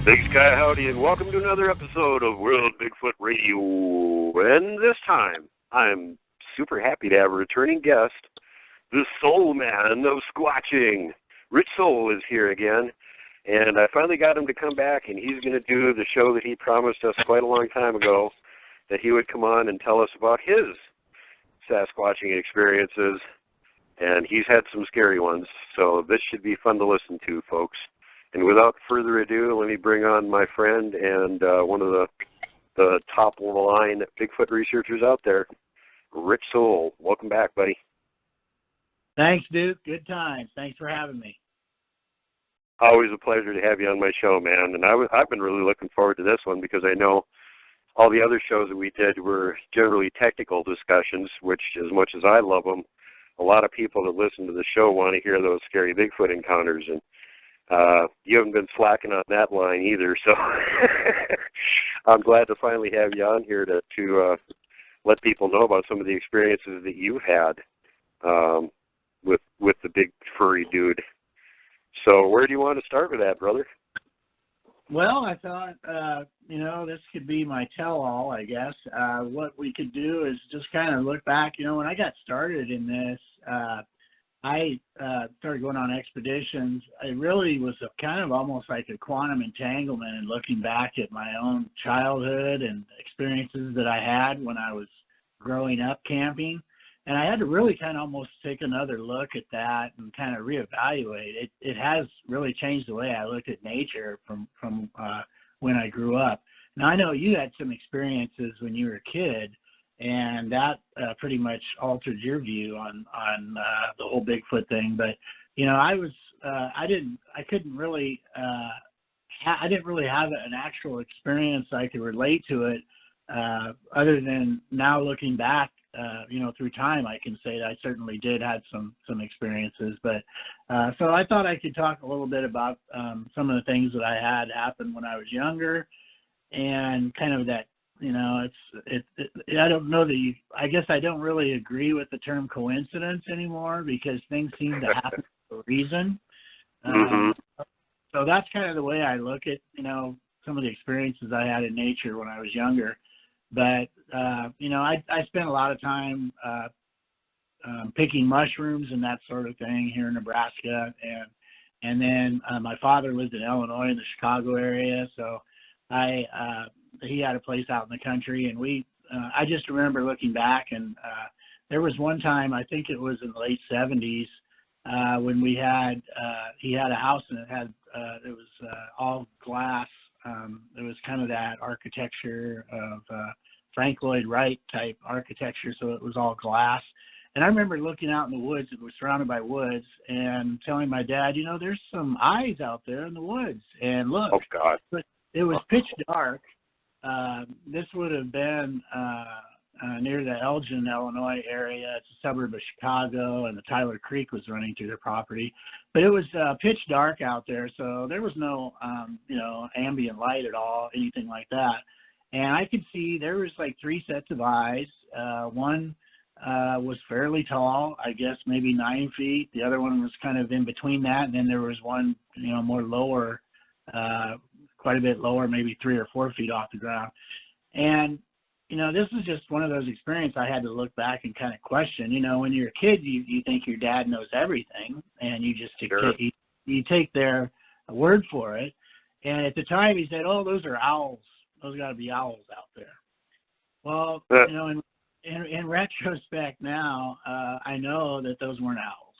Big Sky Howdy, and welcome to another episode of World Bigfoot Radio. And this time, I'm super happy to have a returning guest, the Soule Man of Squatching. Rich Soule is here again, and I finally got him to come back, and he's going to do the show that he promised us quite a long time ago, that he would come on and tell us about his Sasquatching experiences, and he's had some scary ones, so this should be fun to listen to, folks. And without further ado, let me bring on my friend and one of the top-of-the-line Bigfoot researchers out there, Rich Soule. Welcome back, buddy. Thanks, Duke. Good times. Thanks for having me. Always a pleasure to have you on my show, man. And I've been really looking forward to this one because I know all the other shows that we did were generally technical discussions, which, as much as I love them, a lot of people that listen to the show want to hear those scary Bigfoot encounters. And you haven't been slacking on that line either, so I'm glad to finally have you on here to let people know about some of the experiences that you've had with the big furry dude. So where do you want to start with that, brother? Well, I thought, this could be my tell-all, I guess. What we could do is just kind of look back. When I got started in this, I started going on expeditions. It really was kind of almost like a quantum entanglement and looking back at my own childhood and experiences that I had when I was growing up camping. And I had to really kind of almost take another look at that and kind of reevaluate. It has really changed the way I look at nature from when I grew up. Now, I know you had some experiences when you were a kid, and that pretty much altered your view on the whole Bigfoot thing. But I didn't really have an actual experience I could relate to it, other than now looking back, through time, I can say that I certainly did have some experiences. But so I thought I could talk a little bit about some of the things that I had happen when I was younger, and kind of that. I don't know that I guess I don't really agree with the term coincidence anymore, because things seem to happen for a reason. So that's kind of the way I look at, some of the experiences I had in nature when I was younger. But, I spent a lot of time picking mushrooms and that sort of thing here in Nebraska. And then my father lived in Illinois in the Chicago area. So he had a place out in the country, and I just remember looking back, and there was one time, I think it was in the late 70s, when he had a house, and it was all glass. It was kind of that architecture of Frank Lloyd Wright type architecture, so it was all glass. And I remember looking out in the woods. It was surrounded by woods, and telling my dad, there's some eyes out there in the woods. And look, oh God, it was pitch dark. This would have been near the Elgin, Illinois area. It's a suburb of Chicago, and the Tyler Creek was running through their property. But it was pitch dark out there, so there was no, ambient light at all, anything like that. And I could see there was like three sets of eyes. One was fairly tall, I guess maybe 9 feet. The other one was kind of in between that, and then there was one, more lower, quite a bit lower, maybe 3 or 4 feet off the ground. And, this was just one of those experiences I had to look back and kind of question. When you're a kid, you think your dad knows everything, and you just you take their word for it. And at the time, he said, "Oh, those are owls. Those got to be owls out there." Well, in retrospect now, I know that those weren't owls.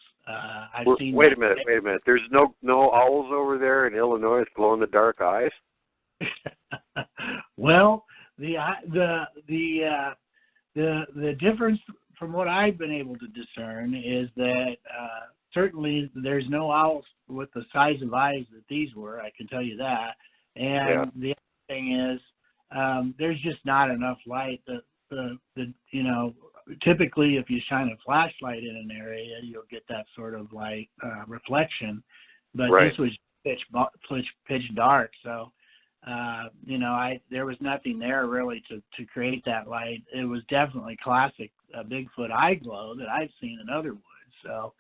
I've seen. Wait a minute. There's no owls over there in Illinois with glow-in-the-dark eyes? Well, the difference from what I've been able to discern is that certainly there's no owls with the size of eyes that these were. I can tell you that. And the other thing is, there's just not enough light. Typically, if you shine a flashlight in an area, you'll get that sort of light reflection. But this was pitch dark, so there was nothing there really to create that light. It was definitely classic Bigfoot eye glow that I've seen in other woods. So,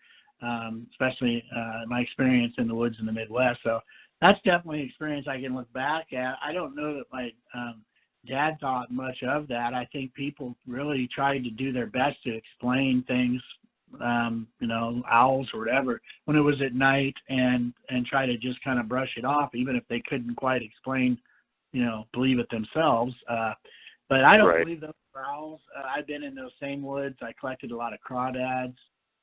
especially my experience in the woods in the Midwest. So that's definitely an experience I can look back at. I don't know that my dad thought much of that. I think people really tried to do their best to explain things, owls or whatever, when it was at night, and try to just kind of brush it off, even if they couldn't quite explain, believe it themselves. But I don't believe those were owls. I've been in those same woods. I collected a lot of crawdads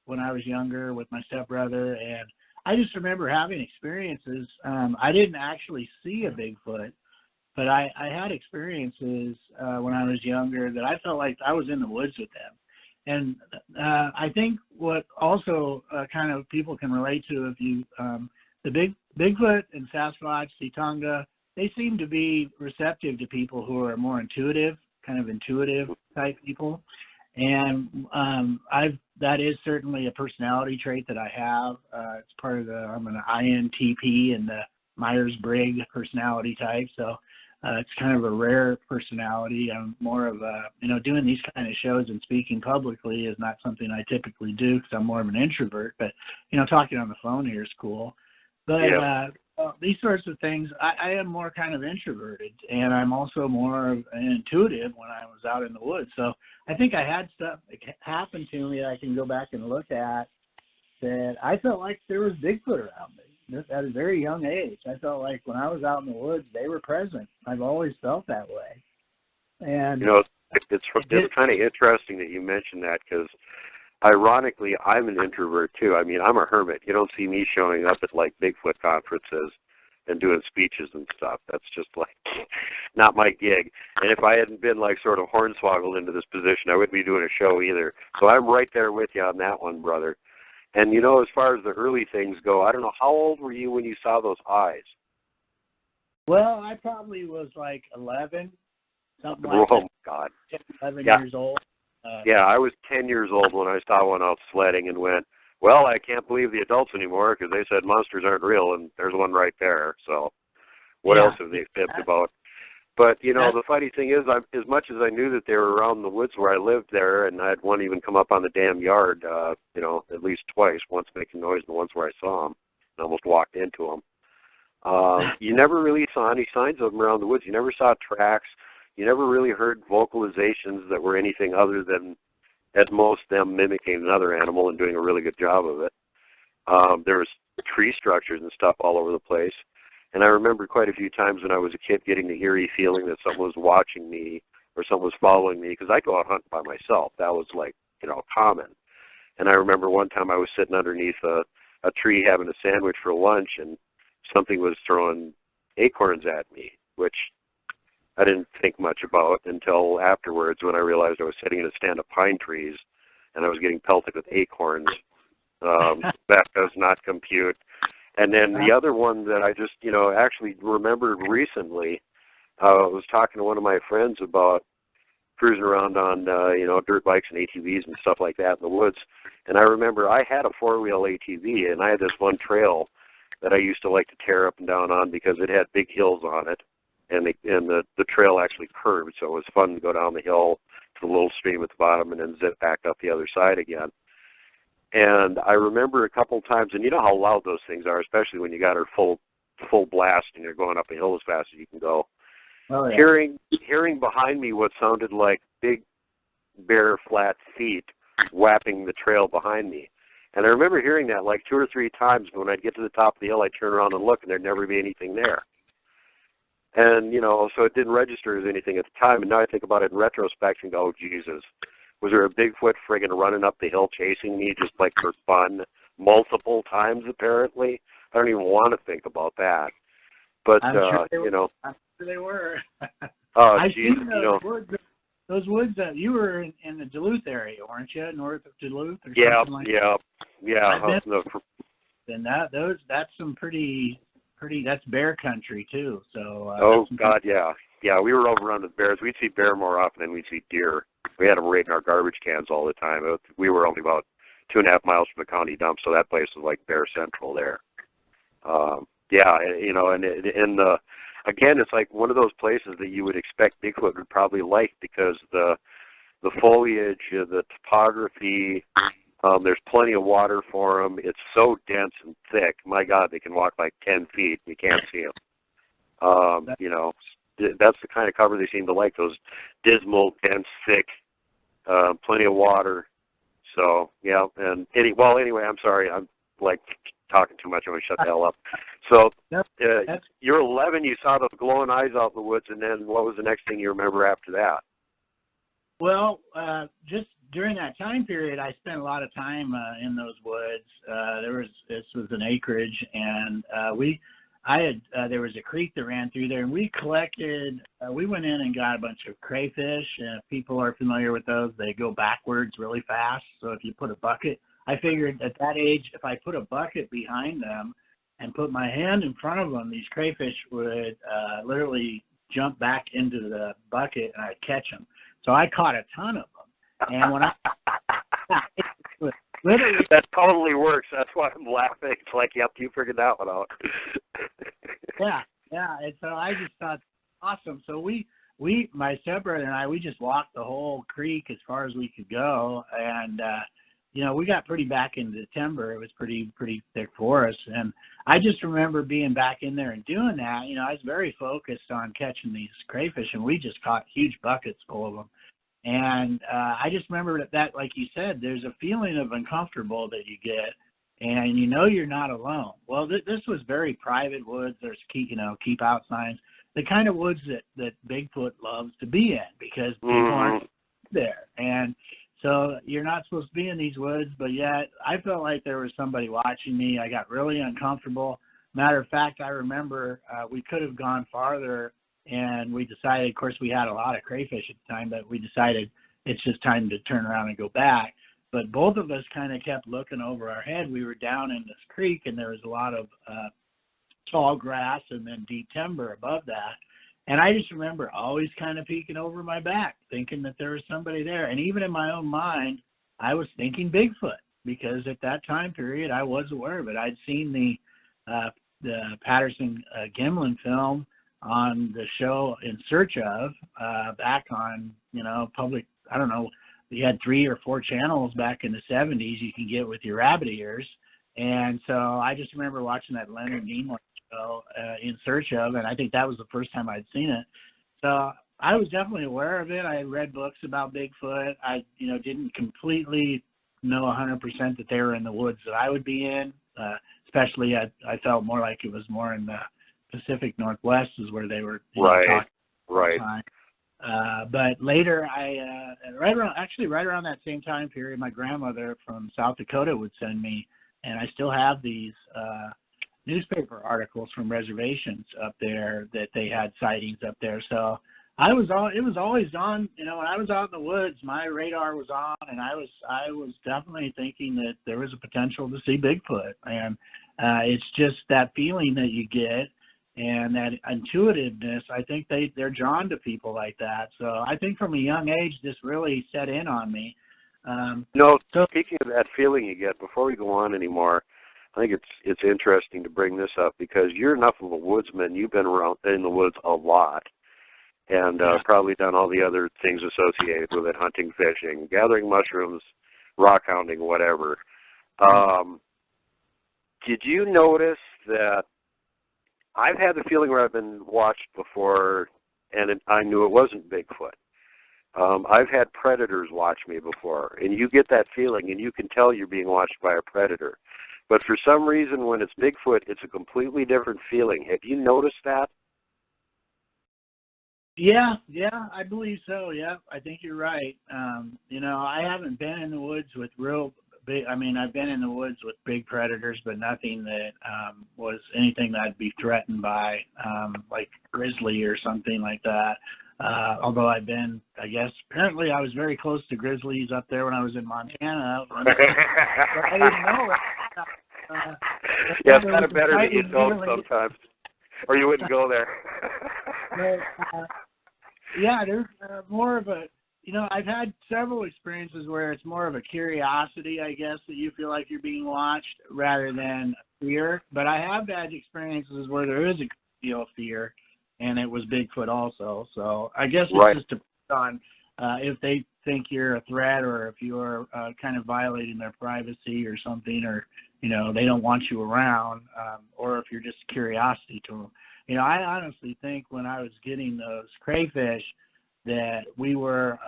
when I was younger with my stepbrother, and I just remember having experiences. I didn't actually see a Bigfoot, but I had experiences when I was younger that I felt like I was in the woods with them. And I think what also kind of people can relate to, if you the Bigfoot and Sasquatch, Tonga, they seem to be receptive to people who are more intuitive, kind of intuitive type people. And that is certainly a personality trait that I have. It's part of I'm an INTP in the Myers-Briggs personality type. So it's kind of a rare personality. I'm more of a, doing these kind of shows and speaking publicly is not something I typically do because I'm more of an introvert. But, talking on the phone here is cool. But these sorts of things, I am more kind of introverted, and I'm also more intuitive when I was out in the woods. So I think I had stuff happen to me that I can go back and look at that I felt like there was Bigfoot around me at a very young age. I felt like when I was out in the woods, they were present. I've always felt that way. And it's kind of interesting that you mentioned that, because ironically, I'm an introvert too. I mean, I'm a hermit. You don't see me showing up at like Bigfoot conferences and doing speeches and stuff. That's just like not my gig. And if I hadn't been like sort of hornswoggled into this position, I wouldn't be doing a show either. So I'm right there with you on that one, brother. And as far as the early things go, I don't know, how old were you when you saw those eyes? Well, I probably was like 11, something like that. Oh, God. 10, 11 years old. I was 10 years old when I saw one out sledding and went, well, I can't believe the adults anymore because they said monsters aren't real, and there's one right there. So what else have they fibbed about? But, the funny thing is, as much as I knew that they were around the woods where I lived there, and I had one even come up on the damn yard, at least twice, once making noise and once where I saw them and almost walked into them. You never really saw any signs of them around the woods. You never saw tracks. You never really heard vocalizations that were anything other than, at most, them mimicking another animal and doing a really good job of it. There was tree structures and stuff all over the place. And I remember quite a few times when I was a kid getting the eerie feeling that someone was watching me or someone was following me, because I go out hunting by myself. That was like, common. And I remember one time I was sitting underneath a tree having a sandwich for lunch, and something was throwing acorns at me, which I didn't think much about until afterwards when I realized I was sitting in a stand of pine trees and I was getting pelted with acorns. That does not compute. And then the other one that I just, actually remembered recently, I was talking to one of my friends about cruising around on, dirt bikes and ATVs and stuff like that in the woods. And I remember I had a four-wheel ATV, and I had this one trail that I used to like to tear up and down on because it had big hills on it. And the trail actually curved, so it was fun to go down the hill to the little stream at the bottom and then zip back up the other side again. And I remember a couple times, and you know how loud those things are, especially when you got her full blast and you're going up a hill as fast as you can go. Oh, yeah. Hearing behind me what sounded like big, bare, flat feet whapping the trail behind me. And I remember hearing that like 2 or 3 times. When I'd get to the top of the hill, I'd turn around and look, and there'd never be anything there. And, so it didn't register as anything at the time. And now I think about it in retrospect and go, oh, Jesus. Was there a Bigfoot friggin' running up the hill chasing me just like for fun multiple times, apparently? I don't even want to think about that. But, I'm sure they were. Oh, I've geez, seen those woods that you were in the Duluth area, weren't you? North of Duluth or something like that? Yeah. And that's some pretty, that's bear country too. So. God, yeah. Yeah, we were overrun with bears. We'd see bear more often than we'd see deer. We had them right in our garbage cans all the time. We were only about 2.5 miles from the county dump, so that place was like bear central there. Again, it's like one of those places that you would expect Bigfoot would probably like, because the foliage, the topography, there's plenty of water for them. It's so dense and thick. My God, they can walk like 10 feet. You can't see them. You know, that's the kind of cover they seem to like, those dismal, dense, thick, plenty of water. So, yeah, and anyway, I'm sorry. I'm, like, talking too much. I'm going to shut the hell up. So, you're 11, you saw those glowing eyes out in the woods, and then what was the next thing you remember after that? Well, just during that time period, I spent a lot of time in those woods. This was an acreage, and there was a creek that ran through there, and we collected, we went in and got a bunch of crayfish, and if people are familiar with those, they go backwards really fast. So if you put a bucket, I figured at that age, if I put a bucket behind them and put my hand in front of them, these crayfish would literally jump back into the bucket and I'd catch them. So I caught a ton of them. And when literally, that totally works. That's why I'm laughing. It's like, yep, you figured that one out. yeah. And so I just thought, awesome. So we, my stepbrother and I, we just walked the whole creek as far as we could go. And, you know, we got pretty back into timber. It was pretty thick forest. And I just remember being back in there and doing that. You know, I was very focused on catching these crayfish, and we just caught huge buckets full of them. And I just remember that, like you said, there's a feeling of uncomfortable that you get, and you know you're not alone. Well, this was very private woods. There's keep out signs, the kind of woods that Bigfoot loves to be in, because people aren't there. And so you're not supposed to be in these woods, but yet I felt like there was somebody watching me. I got really uncomfortable. Matter of fact, I remember we could have gone farther, and we decided, of course, we had a lot of crayfish at the time, but we decided it's just time to turn around and go back. But both of us kind of kept looking over our head. We were down in this creek, and there was a lot of tall grass and then deep timber above that. And I just remember always kind of peeking over my back, thinking that there was somebody there. And even in my own mind, I was thinking Bigfoot, because at that time period, I was aware of it. I'd seen the Patterson Gimlin film on the show In Search Of, back on, you know, public, I don't know, you had 3 or 4 channels back in the 70s you can get with your rabbit ears. And so I just remember watching that Leonard Nimoy show, In Search Of, and I think that was the first time I'd seen it. So I was definitely aware of it. I had read books about Bigfoot. I, you know, didn't completely know 100% that they were in the woods that I would be in. Especially, I felt more like it was more in the Pacific Northwest is where they were. Right. But later, right around that same time period, my grandmother from South Dakota would send me, and I still have these newspaper articles from reservations up there that they had sightings up there. So it was always on. You know, when I was out in the woods, my radar was on, and I was definitely thinking that there was a potential to see Bigfoot. And it's just that feeling that you get, and that intuitiveness. I think they're drawn to people like that. So I think from a young age, this really set in on me. Speaking of that feeling you get, before we go on anymore, I think it's interesting to bring this up, because you're enough of a woodsman. You've been around in the woods a lot, and probably done all the other things associated with it: hunting, fishing, gathering mushrooms, rock hounding, whatever. Did you notice that I've had the feeling where I've been watched before, and I knew it wasn't Bigfoot? I've had predators watch me before, and you get that feeling, and you can tell you're being watched by a predator. But for some reason, when it's Bigfoot, it's a completely different feeling. Have you noticed that? Yeah, I believe so. Yeah, I think you're right. You know, I haven't been in the woods with I've been in the woods with big predators, but nothing that was anything that I'd be threatened by, like grizzly or something like that. Although apparently I was very close to grizzlies up there when I was in Montana. But I didn't know it. Yeah, it's kind of better that you don't sometimes, or you wouldn't go there. But, yeah, there's more of a, you know, I've had several experiences where it's more of a curiosity, I guess, that you feel like you're being watched rather than fear. But I have had experiences where there is a deal of fear, and it was Bigfoot also. So I guess it's just depends on if they think you're a threat, or if you're kind of violating their privacy or something, or they don't want you around, or if you're just curiosity to them. I honestly think when I was getting those crayfish that we were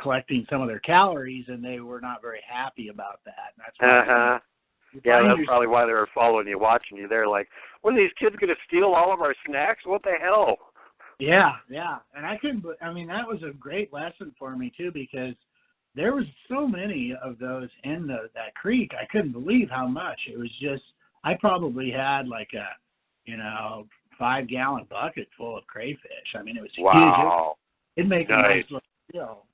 collecting some of their calories, and they were not very happy about that. And that's why yeah, that's probably why they were following you, watching you. They're like, what are these kids going to steal all of our snacks? What the hell? Yeah. And that was a great lesson for me, too, because there was so many of those in that creek. I couldn't believe how much. It was just, I probably had like a, 5-gallon bucket full of crayfish. I mean, it was wow. huge. It'd make a nice little deal,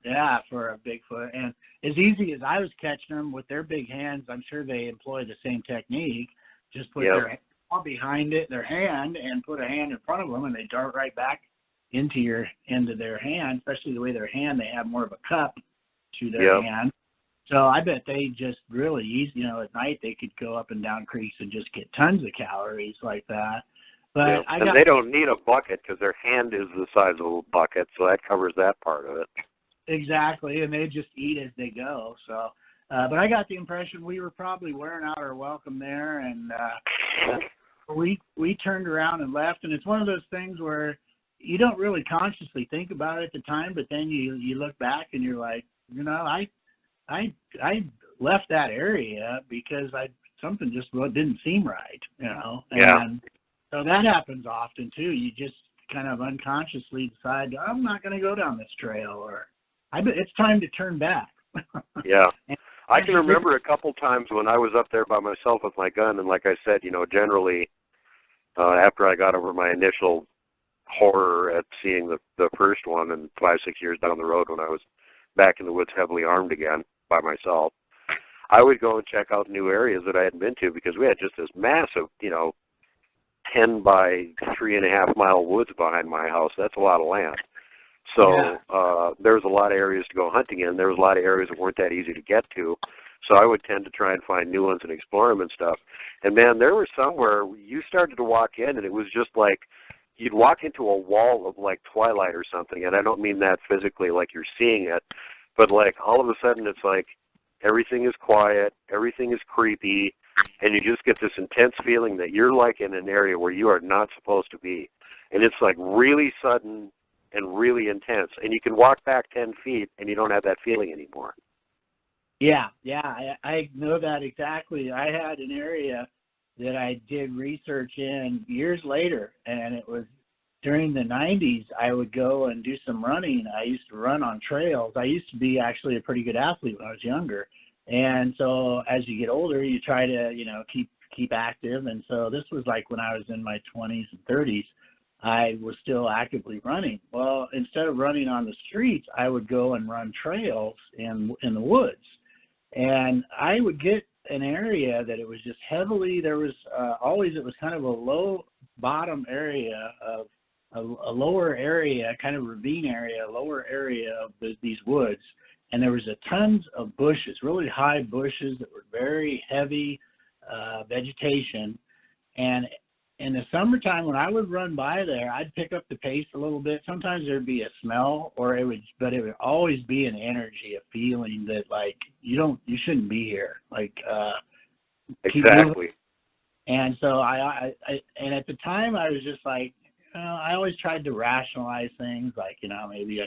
for a Bigfoot. And as easy as I was catching them with their big hands, I'm sure they employ the same technique. Just put their paw behind their hand, and put a hand in front of them, and they dart right back into their hand. Especially the way their hand, they have more of a cup to their hand. So I bet they just really easy. At night they could go up and down creeks and just get tons of calories like that. But they don't need a bucket because their hand is the size of a bucket, so that covers that part of it. Exactly, and they just eat as they go. So, but I got the impression we were probably wearing out our welcome there, and we turned around and left. And it's one of those things where you don't really consciously think about it at the time, but then you look back and you're like, I left that area because something just didn't seem right, And so that happens often too. You just kind of unconsciously decide, I'm not going to go down this trail, or it's time to turn back. Yeah. I can remember a couple times when I was up there by myself with my gun, and like I said, generally after I got over my initial horror at seeing the first one, and 5-6 years down the road when I was back in the woods heavily armed again by myself, I would go and check out new areas that I hadn't been to, because we had just this massive, 10 by 3.5 mile woods behind my house. That's a lot of land. So there was a lot of areas to go hunting in. There was a lot of areas that weren't that easy to get to. So I would tend to try and find new ones and explore them and stuff. And, man, there were some where you started to walk in, and it was just like you'd walk into a wall of, like, twilight or something. And I don't mean that physically like you're seeing it, but, like, all of a sudden it's like everything is quiet, everything is creepy, and you just get this intense feeling that you're, like, in an area where you are not supposed to be. And it's, like, really sudden and really intense. And you can walk back 10 feet, and you don't have that feeling anymore. Yeah, I know that exactly. I had an area that I did research in years later, and it was during the 90s. I would go and do some running. I used to run on trails. I used to be actually a pretty good athlete when I was younger. And so as you get older, you try to, keep active. And so this was like when I was in my 20s and 30s, I was still actively running. Well, instead of running on the streets, I would go and run trails in the woods. And I would get an area that it was just heavily, there was it was kind of a low bottom area of a lower area, kind of ravine area, a lower area of these woods. And there was tons of bushes, really high bushes that were very heavy vegetation. And in the summertime, when I would run by there, I'd pick up the pace a little bit. Sometimes there'd be a smell, but it would always be an energy, a feeling that like you shouldn't be here. Like exactly. And so and at the time I was just like, I always tried to rationalize things, like maybe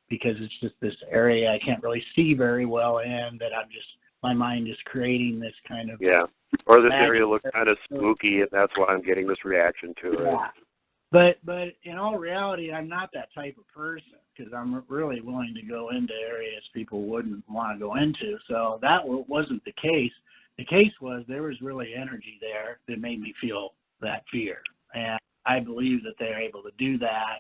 because it's just this area I can't really see very well in, that my mind is creating this kind of or this area looks kind of spooky, and that's why I'm getting this reaction to it. But in all reality, I'm not that type of person, because I'm really willing to go into areas people wouldn't want to go into. So that wasn't the case. The case was there was really energy there that made me feel that fear. And I believe that they're able to do that.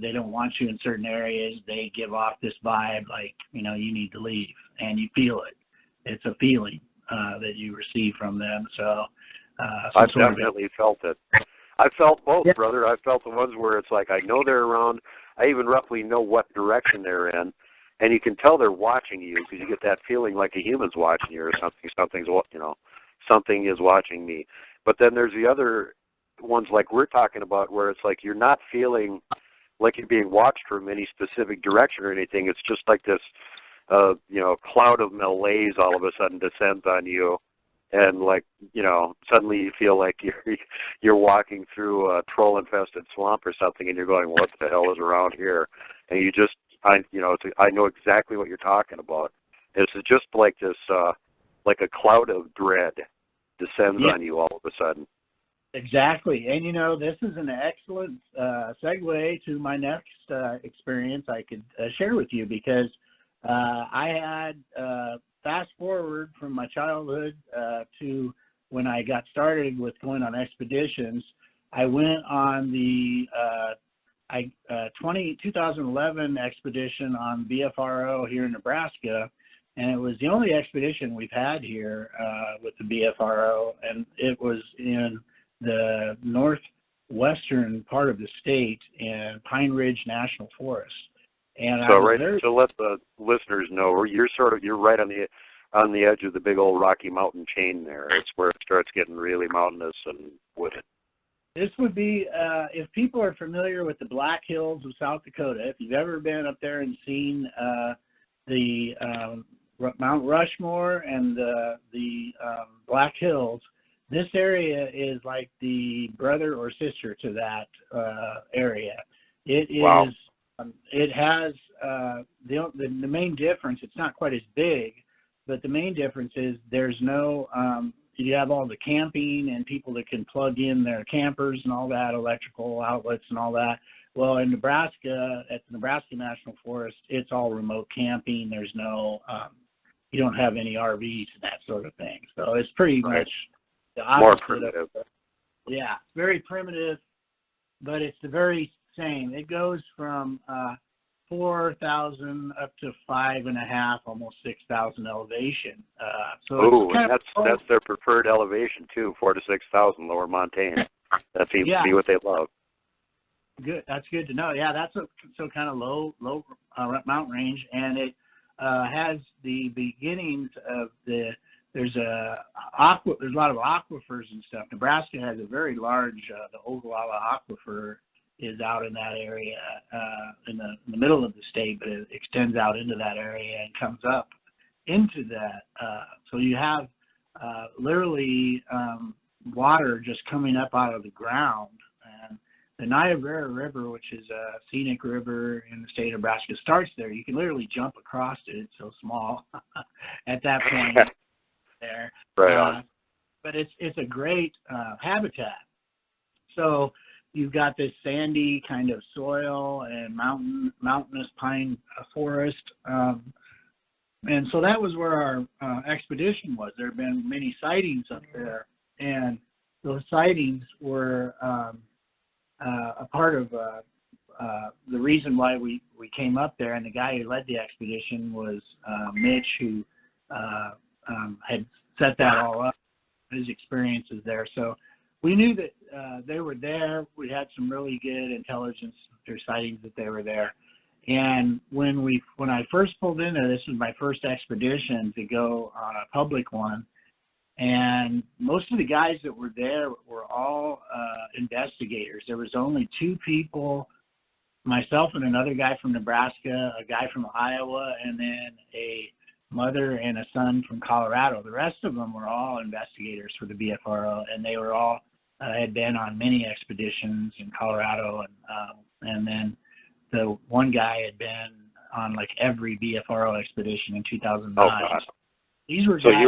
They don't want you in certain areas. They give off this vibe like, you need to leave, and you feel it. It's a feeling that you receive from them. So I've definitely felt it. I felt both, brother. I felt the ones where it's like I know they're around. I even roughly know what direction they're in, and you can tell they're watching you, because you get that feeling like a human's watching you, or something is watching me. But then there's the other ones like we're talking about, where it's like you're not feeling like you're being watched from any specific direction or anything. It's just like this cloud of malaise all of a sudden descends on you, and suddenly you feel like you're walking through a troll-infested swamp or something, and you're going, what the hell is around here? And I know exactly what you're talking about. It's just like this, like a cloud of dread descends on you all of a sudden. Exactly. And, this is an excellent segue to my next experience I could share with you, because I had fast forward from my childhood to when I got started with going on expeditions. I went on the 2011 expedition on BFRO here in Nebraska, and it was the only expedition we've had here with the BFRO, and it was in the northwestern part of the state in Pine Ridge National Forest. And so let the listeners know, you're right on the edge of the big old Rocky Mountain chain there. It's where it starts getting really mountainous and wooded. This would be, if people are familiar with the Black Hills of South Dakota, if you've ever been up there and seen the Mount Rushmore and the Black Hills, this area is like the brother or sister to that area. It is. Wow. It has the main difference. It's not quite as big, but the main difference is there's no. You have all the camping and people that can plug in their campers and all that, electrical outlets and all that. Well, in Nebraska, at the Nebraska National Forest, it's all remote camping. There's no, you don't have any RVs and that sort of thing. So it's pretty much the opposite. More primitive. Yeah, very primitive, but it's the very same. It goes from 4,000 up to 5.5, almost 6,000 elevation. So that's their preferred elevation too, 4,000 to 6,000 lower montane. That seems to be what they love. Good. That's good to know. Yeah, that's kind of low mountain range, and it has the beginnings of there's a lot of aquifers and stuff. Nebraska has a very large the Ogallala Aquifer is out in that area in the middle of the state, but it extends out into that area and comes up into that. So you have literally water just coming up out of the ground. And the Niobrara River, which is a scenic river in the state of Nebraska, starts there. You can literally jump across it. It's so small at that point there. Right on. But it's a great habitat. So you've got this sandy kind of soil and mountainous pine forest. And so that was where our expedition was. There have been many sightings up there, and those sightings were a part of the reason why we came up there. And the guy who led the expedition was Mitch, who had set that all up, his experiences there. So we knew that they were there. We had some really good intelligence through sightings that they were there. And when I first pulled in there, this was my first expedition to go on a public one. And most of the guys that were there were all investigators. There was only two people, myself and another guy from Nebraska, a guy from Iowa, and then a mother and a son from Colorado. The rest of them were all investigators for the BFRO, and they were all had been on many expeditions in Colorado, and then the one guy had been on like every BFRO expedition in 2009. Oh, God. These were so guys,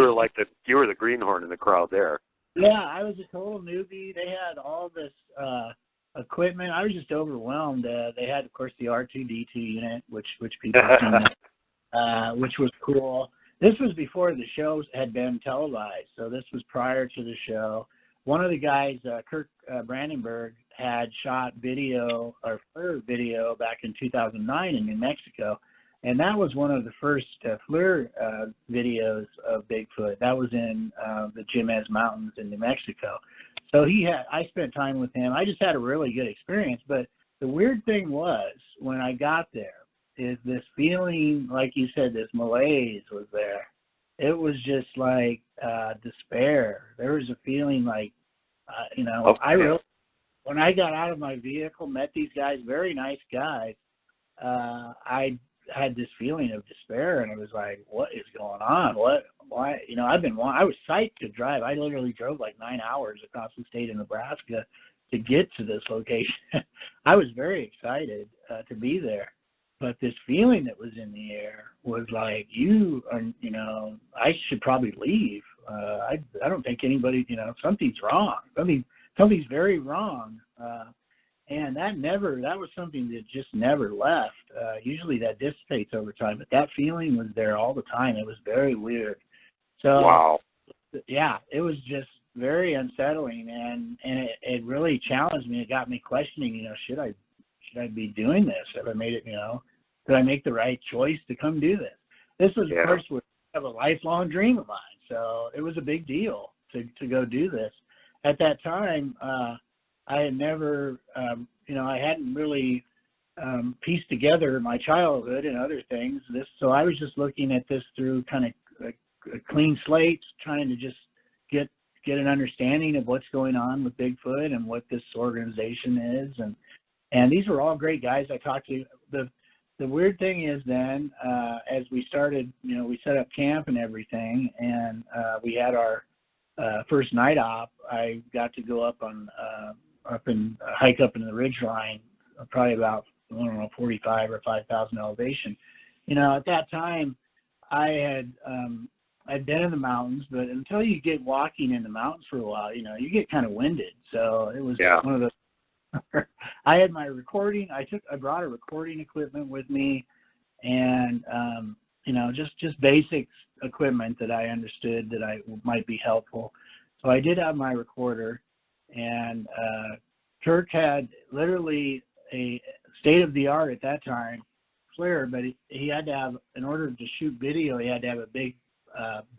you were the greenhorn in the crowd there. Yeah, I was a total newbie. They had all this equipment. I was just overwhelmed. They had, of course, the R2D2 unit, which people have seen, which was cool. This was before the shows had been televised, so this was prior to the show. One of the guys, Kirk Brandenburg, had shot video or FLIR video back in 2009 in New Mexico, and that was one of the first FLIR videos of Bigfoot. That was in the Jemez Mountains in New Mexico. So I spent time with him. I just had a really good experience. But the weird thing was, when I got there, is this feeling, like you said, this malaise was there. It was just like despair. There was a feeling like, when I got out of my vehicle, met these guys, very nice guys, I had this feeling of despair, and I was like, what is going on? Why? You know, I was psyched to drive. I literally drove like 9 hours across the state of Nebraska to get to this location. I was very excited to be there. But this feeling that was in the air was like, I should probably leave. I don't think anybody, something's wrong. Something's very wrong. And that was something that just never left. Usually that dissipates over time, but that feeling was there all the time. It was very weird. So, wow. Yeah, it was just very unsettling, and it really challenged me. It got me questioning, should I be doing this? Have I made it, did I make the right choice to come do this? This was, of course, a lifelong dream of mine. So it was a big deal to go do this. At that time, I had never, I hadn't really pieced together my childhood and other things. So I was just looking at this through kind of a clean slate, trying to just get an understanding of what's going on with Bigfoot and what this organization is. And these were all great guys I talked to. The weird thing is then, as we started, we set up camp and everything, and we had our first night op. I got to go hike up in the ridge line, probably about, 45 or 5,000 elevation. At that time, I'd been in the mountains, but until you get walking in the mountains for a while, you get kind of winded. So it was one of those. I had my recording. I brought a recording equipment with me, and just basic equipment that I understood that might be helpful. So I did have my recorder, and Kirk had literally a state-of-the-art at that time FLIR, but he had to have, in order to shoot video, he had to have a big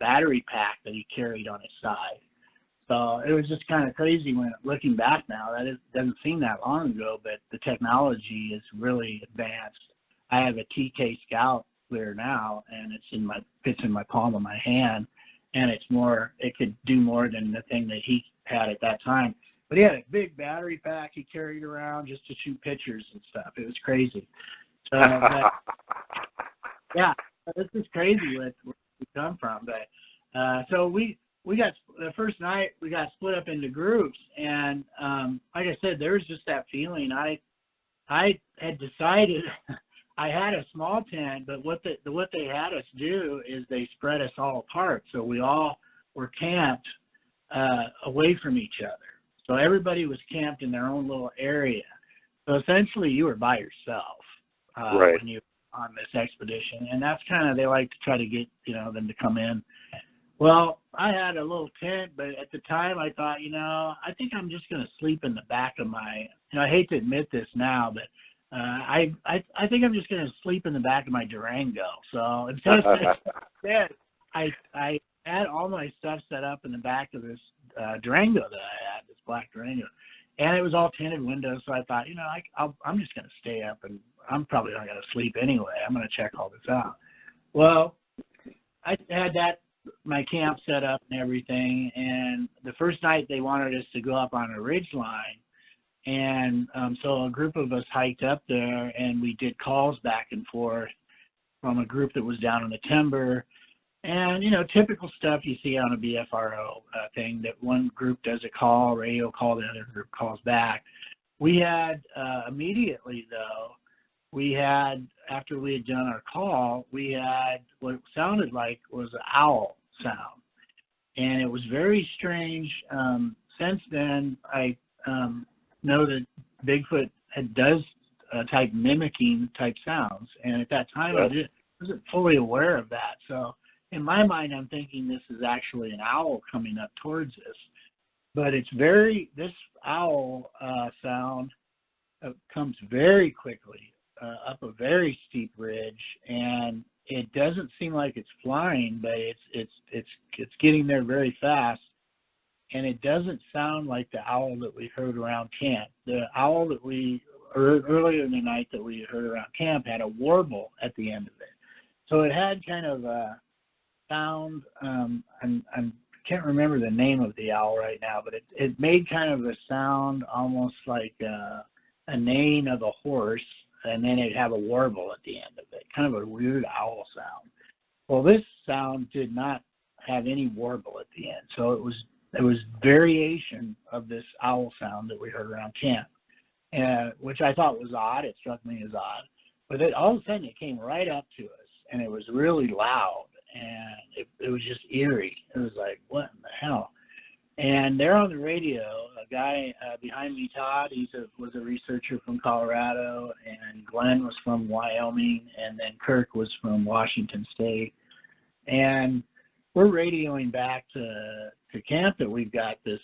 battery pack that he carried on his side. So it was just kind of crazy when looking back now. Doesn't seem that long ago, but the technology is really advanced. I have a TK Scout FLIR now, and fits in my palm of my hand, and it could do more than the thing that he had at that time. But he had a big battery pack he carried around just to shoot pictures and stuff. It was crazy. So, yeah, this is crazy where we come from. But so we got, the first night we got split up into groups, and like I said, there was just that feeling. I had decided I had a small tent, but what they had us do is they spread us all apart, so we all were camped away from each other. So everybody was camped in their own little area. So essentially, you were by yourself when you were on this expedition, and that's kind of, they like to try to get them to come in. Well, I had a little tent, but at the time I thought, I think I'm just going to sleep in the back of my. I hate to admit this now, but I think I'm just going to sleep in the back of my Durango. So instead, I had all my stuff set up in the back of this Durango that I had, this black Durango, and it was all tinted windows. So I thought, I'm just going to stay up, and I'm probably not going to sleep anyway. I'm going to check all this out. Well, I had my camp set up and everything, and the first night they wanted us to go up on a ridge line, and so a group of us hiked up there, and we did calls back and forth from a group that was down in the timber, and typical stuff you see on a BFRO thing, that one group does a call, radio call, the other group calls back. We had immediately though, after we had done our call, we had what sounded like was an owl sound. And it was very strange. Since then, I know that Bigfoot does type mimicking type sounds. And at that time, I wasn't fully aware of that. So in my mind, I'm thinking this is actually an owl coming up towards us. But this owl sound comes very quickly up a very steep ridge, and it doesn't seem like it's flying, but it's getting there very fast, and it doesn't sound like the owl that we heard around camp. The owl that we earlier in the night that we heard around camp had a warble at the end of it, so it had kind of a sound. I can't remember the name of the owl right now, but it made kind of a sound almost like a neighing of a horse. and then it'd have a warble at the end of it, kind of a weird owl sound. Well, this sound did not have any warble at the end, so it was variation of this owl sound that we heard around camp, which I thought was odd. It struck me as odd. But then all of a sudden it came right up to us, and it was really loud, and it was just eerie. It was like, what in the hell? And there on the radio, a guy behind me, Todd, was a researcher from Colorado, and Glenn was from Wyoming, and then Kirk was from Washington State. And we're radioing back to camp that we've got this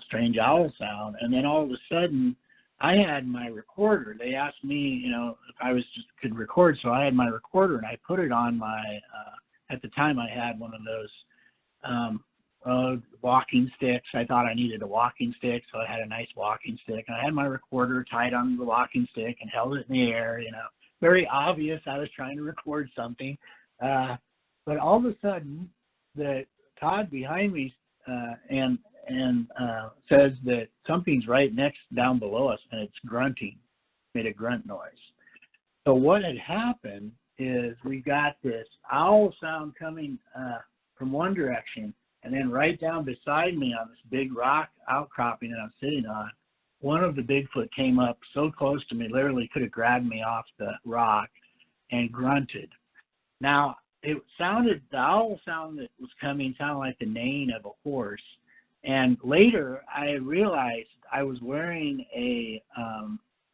strange owl sound, and then all of a sudden, I had my recorder. They asked me, if I could record, so I had my recorder, and I put it on my. At the time, I had one of those walking sticks. I thought I needed a walking stick, so I had a nice walking stick, and I had my recorder tied on the walking stick and held it in the air. Very obvious I was trying to record something, but all of a sudden, the Todd behind me says that something's right down below us, and it's grunting, made a grunt noise. So what had happened is we got this owl sound coming from one direction, and then right down beside me on this big rock outcropping that I'm sitting on, one of the Bigfoot came up so close to me, literally could have grabbed me off the rock and grunted. Now, the owl sound that was coming sounded like the neighing of a horse. And later, I realized I was wearing a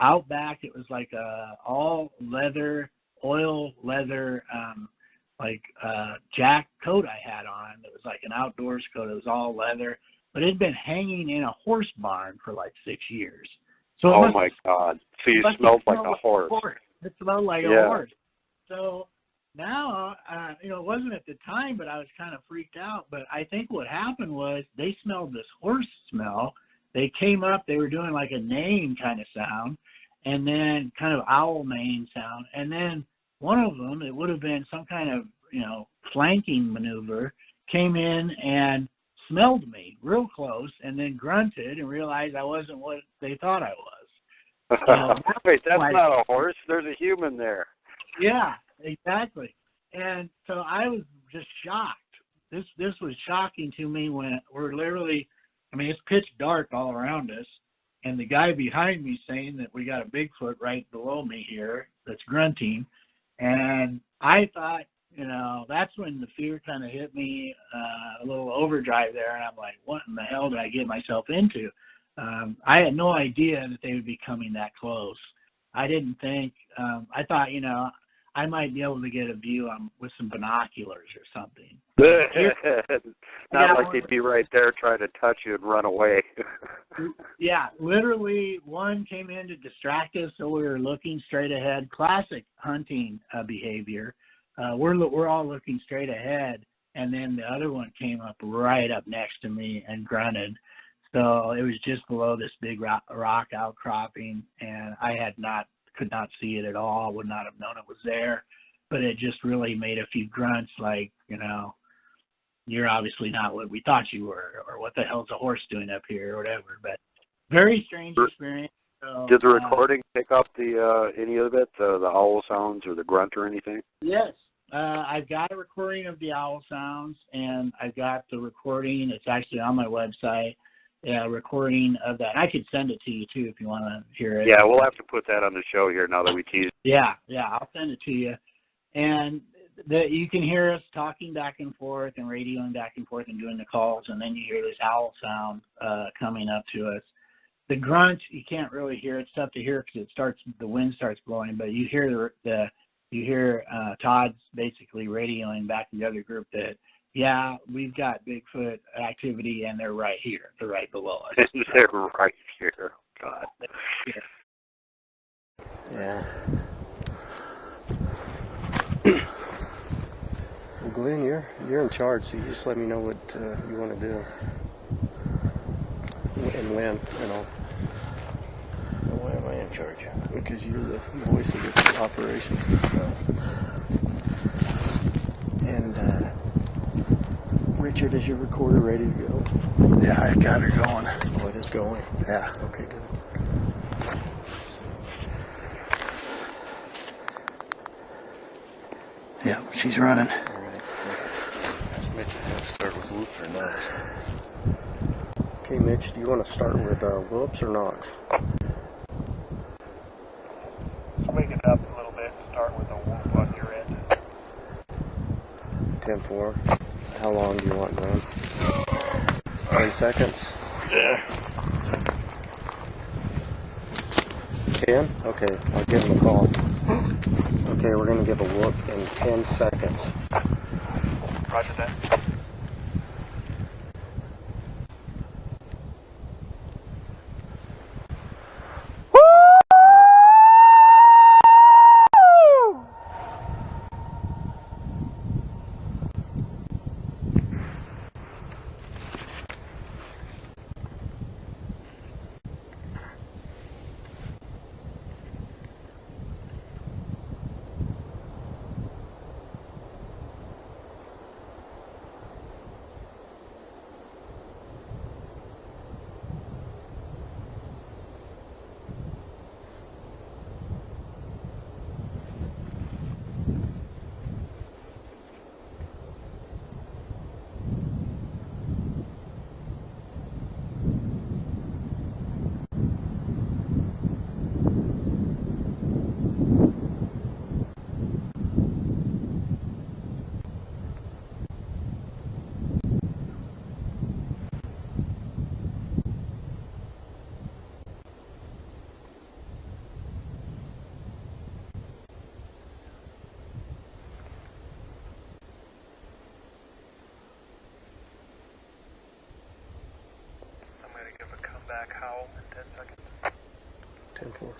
Outback. It was like a all leather, oil leather, jack coat I had on. It was like an outdoors coat. It was all leather, but it had been hanging in a horse barn for like 6 years. So oh my God! So you smelled like a horse. It smelled like a horse. So now, it wasn't at the time, but I was kind of freaked out. But I think what happened was they smelled this horse smell. They came up, they were doing like a neighing kind of sound, and then kind of owl neighing sound. And then one of them, it would have been some kind of, flanking maneuver, came in and smelled me real close and then grunted and realized I wasn't what they thought I was. Wait, that's not a horse. There's a human there. Yeah, exactly. And so I was just shocked. This was shocking to me when we're literally, it's pitch dark all around us, and the guy behind me saying that we got a Bigfoot right below me here that's grunting. And I thought, that's when the fear kind of hit me, a little overdrive there, and I'm like, what in the hell did I get myself into? I had no idea that they would be coming that close. I didn't think, I thought, I might be able to get a view with some binoculars or something. Not like they'd be right there trying to touch you and run away. Yeah, literally one came in to distract us, so we were looking straight ahead. Classic hunting behavior. We're all looking straight ahead, and then the other one came up right up next to me and grunted. So it was just below this big rock outcropping, and I could not see it at all, would not have known it was there, but it just really made a few grunts like, you're obviously not what we thought you were, or what the hell's a horse doing up here, or whatever. But very strange experience. So, did the recording pick up any of it, the owl sounds or the grunt or anything? Yes. I've got a recording of the owl sounds, and I've got the recording. It's actually on my website. Recording of that. I could send it to you too if you want to hear it. Yeah, we'll have to put that on the show here now that we tease. Yeah, I'll send it to you. And you can hear us talking back and forth and radioing back and forth and doing the calls, and then you hear this owl sound coming up to us. The grunt, you can't really hear. It's tough to hear because the wind starts blowing, but you hear Todd's basically radioing back to the other group that, yeah, we've got Bigfoot activity, and they're right here. They're right below us. They're right here. God. Yeah. Well, Glenn, you're in charge, so you just let me know what you want to do. And when, Why am I in charge? Because you're the voice of this operation. And, Richard, is your recorder ready to go? Yeah, I got her going. Oh, it is going? Yeah. Okay, good. Yeah, she's running. All right. Ask Mitch if you want to start with whoops or knocks. Okay, Mitch, do you want to start with whoops or knocks? Swing it up a little bit and start with a whoop on your end. 10-4. How long do you want, man? 10 seconds? Yeah. 10? Okay, I'll give him a call. Okay, we're going to give a whoop in 10 seconds. Roger that. Give a comeback howl in 10 seconds. 10-4.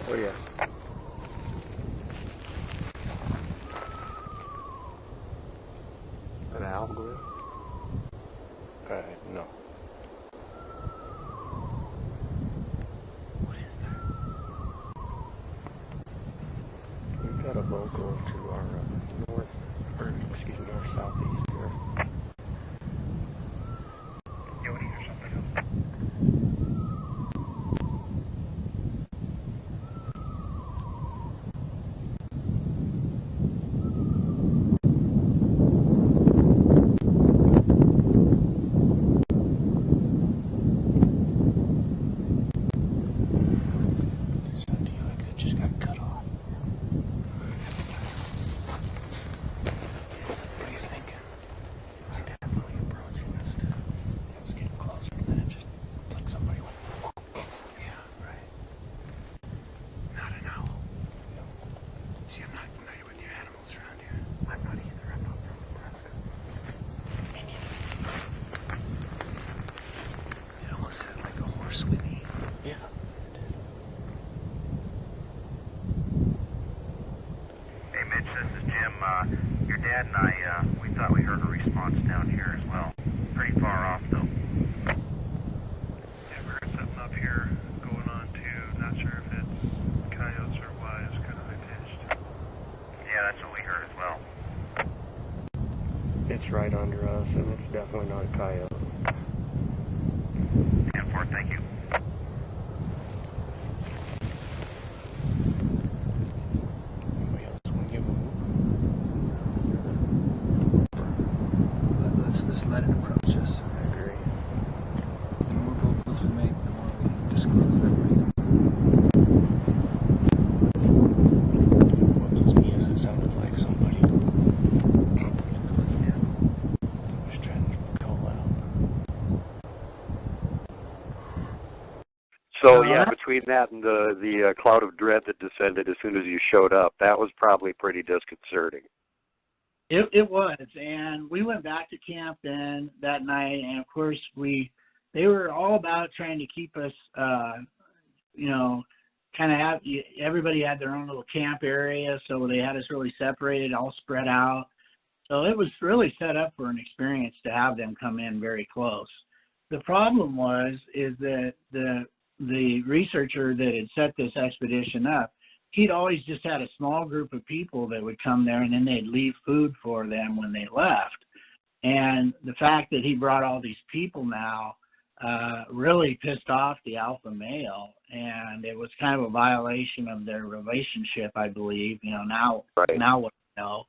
Oh yeah. An owl glue? No. What is that? We've got a vocal to our north southeast here. You want to hear something else? See, I'm not familiar with your animals around here. I'm not either. I'm not from Nebraska. Me neither. It almost sounded like a horse whinny. Yeah, it did. Hey, Mitch, this is Jim. Your dad and I, we thought we heard a response down here as well. Pretty far off, though. Yeah, we heard something up here going on, too. Not sure if it's coyotes or what. It's kind of high-pitched. Yeah, that's what we heard as well. It's right under us, and it's definitely not a coyote. 10-4, thank you. Wasn't me as it sounded like somebody was trying to call out. So yeah, between that and the cloud of dread that descended as soon as you showed up, that was probably pretty disconcerting. It was, and we went back to camp then that night, and of course they were all about trying to keep us, kind of everybody had their own little camp area, so they had us really separated, all spread out. So it was really set up for an experience to have them come in very close. The problem is that the researcher that had set this expedition up, he'd always just had a small group of people that would come there, and then they'd leave food for them when they left. And the fact that he brought all these people now really pissed off the alpha male, and it was kind of a violation of their relationship, I believe. Now what I know.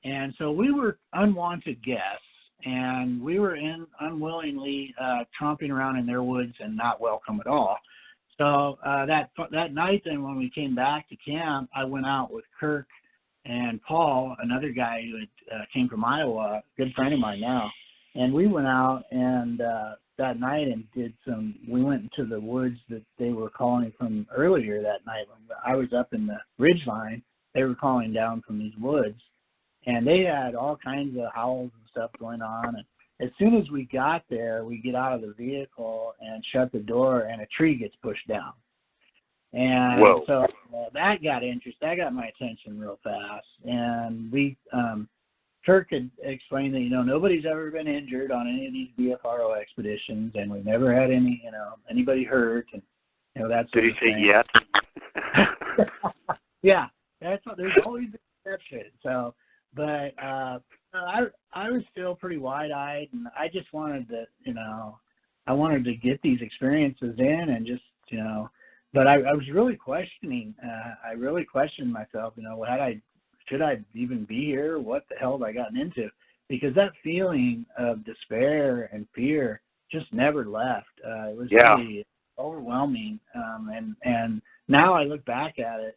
And so we were unwanted guests, and we were unwillingly tromping around in their woods and not welcome at all. So that night then when we came back to camp, I went out with Kirk and Paul, another guy who had came from Iowa, a good friend of mine now. And we went out and that night and we went into the woods that they were calling from earlier that night. When I was up in the ridgeline, they were calling down from these woods. And they had all kinds of howls and stuff going on. And as soon as we got there, we get out of the vehicle and shut the door, and a tree gets pushed down. And Whoa. So that got interest. That got my attention real fast. And Kirk had explained that, nobody's ever been injured on any of these BFRO expeditions, and we've never had anybody hurt. And, that's. Did he say yet? Yeah, there's always an exception. So, but I was still pretty wide-eyed, and I just wanted to, I wanted to get these experiences in and just, but I was really questioning. I really questioned myself, should I even be here? What the hell have I gotten into? Because that feeling of despair and fear just never left. It was really overwhelming. And now I look back at it,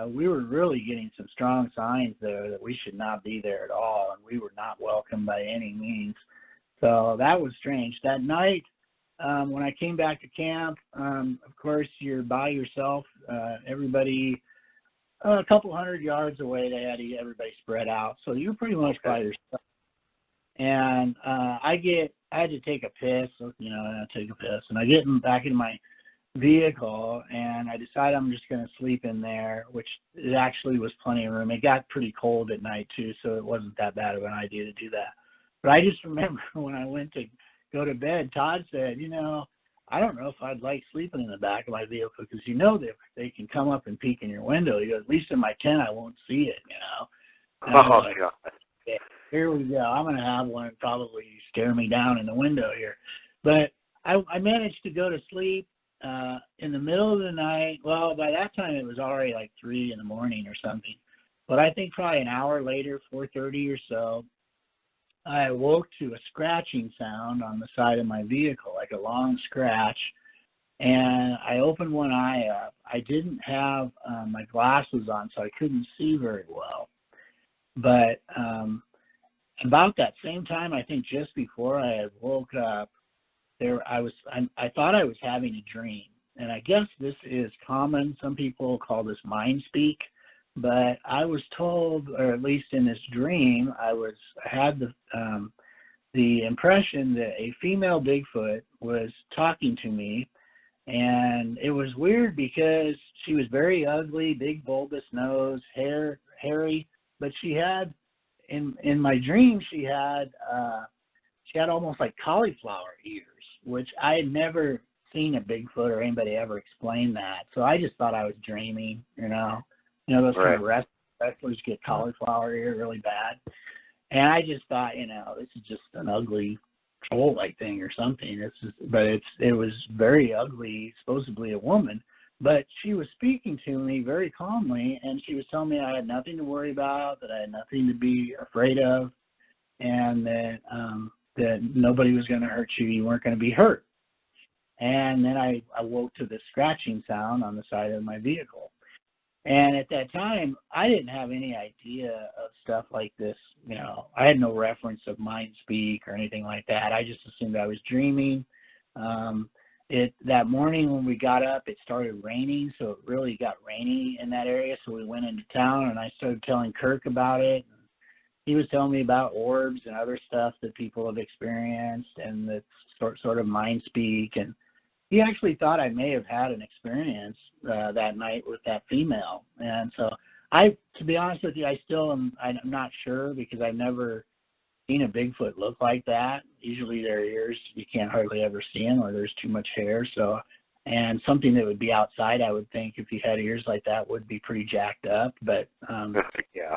we were really getting some strong signs there that we should not be there at all, and we were not welcome by any means. So that was strange. That night, when I came back to camp, of course, you're by yourself. Everybody, a couple 100 yards away, they had everybody spread out. So you're pretty much by yourself. And I had to take a piss, and I get back in my vehicle, and I decided I'm just going to sleep in there, which it actually was plenty of room. It got pretty cold at night too, so it wasn't that bad of an idea to do that. But I just remember when I went to go to bed, Todd said, I don't know if I'd like sleeping in the back of my vehicle because they can come up and peek in your window. He goes, at least in my tent I won't see it, And Oh, like, God. yeah, here we go. I'm going to have one probably stare me down in the window here. But I managed to go to sleep in the middle of the night. Well, by that time it was already like 3 a.m. or something. But I think probably an hour later, 4:30 or so, I awoke to a scratching sound on the side of my vehicle, like a long scratch. And I opened one eye up. I didn't have my glasses on, so I couldn't see very well. But about that same time, I think just before I had woke up, I thought I was having a dream. And I guess this is common. Some people call this mind speak. But I was told, or at least in this dream, I had the impression that a female Bigfoot was talking to me. And it was weird because she was very ugly, big bulbous nose, hairy, but she had, in my dream, she had almost like cauliflower ears, which I had never seen a Bigfoot or anybody ever explain that. So I just thought I was dreaming, those kind of wrestlers get cauliflower ear really bad. And I just thought, this is just an ugly troll-like thing or something. It was very ugly, supposedly a woman, but she was speaking to me very calmly, and she was telling me I had nothing to worry about, that I had nothing to be afraid of, and that nobody was going to hurt you. You weren't going to be hurt. And then I awoke to the scratching sound on the side of my vehicle. And at that time, I didn't have any idea of stuff like this. You know, I had no reference of mind speak or anything like that. I just assumed I was dreaming. That morning when we got up, it started raining, so it really got rainy in that area. So we went into town, and I started telling Kirk about it. He was telling me about orbs and other stuff that people have experienced, and the sort of mind speak. And he actually thought I may have had an experience that night with that female. And so to be honest with you, I'm not sure, because I've never seen a Bigfoot look like that. Usually their ears, you can't hardly ever see them, or there's too much hair. So, and something that would be outside, I would think, if you had ears like that, would be pretty jacked up. But yeah,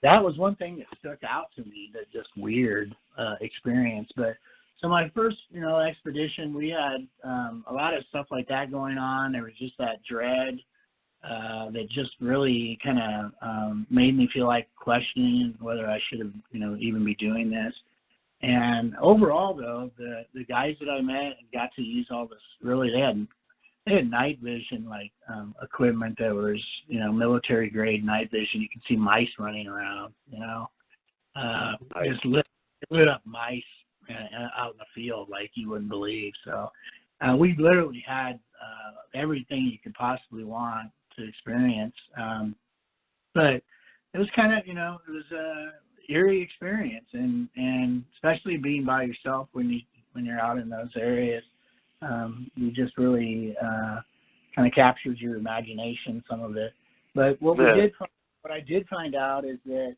that was one thing that stuck out to me, that just weird experience. But so my first, expedition, we had a lot of stuff like that going on. There was just that dread that just really kind of made me feel like questioning whether I should have, even be doing this. And overall, though, the guys that I met and got to use all this, really, they had night vision, like equipment that was, military grade night vision. You can see mice running around, just lit up mice out in the field like you wouldn't believe. So we literally had everything you could possibly want to experience. But it was kind of, it was a eerie experience, and especially being by yourself when you're out in those areas, you just really kind of captures your imagination, some of it. But what I did find out is that,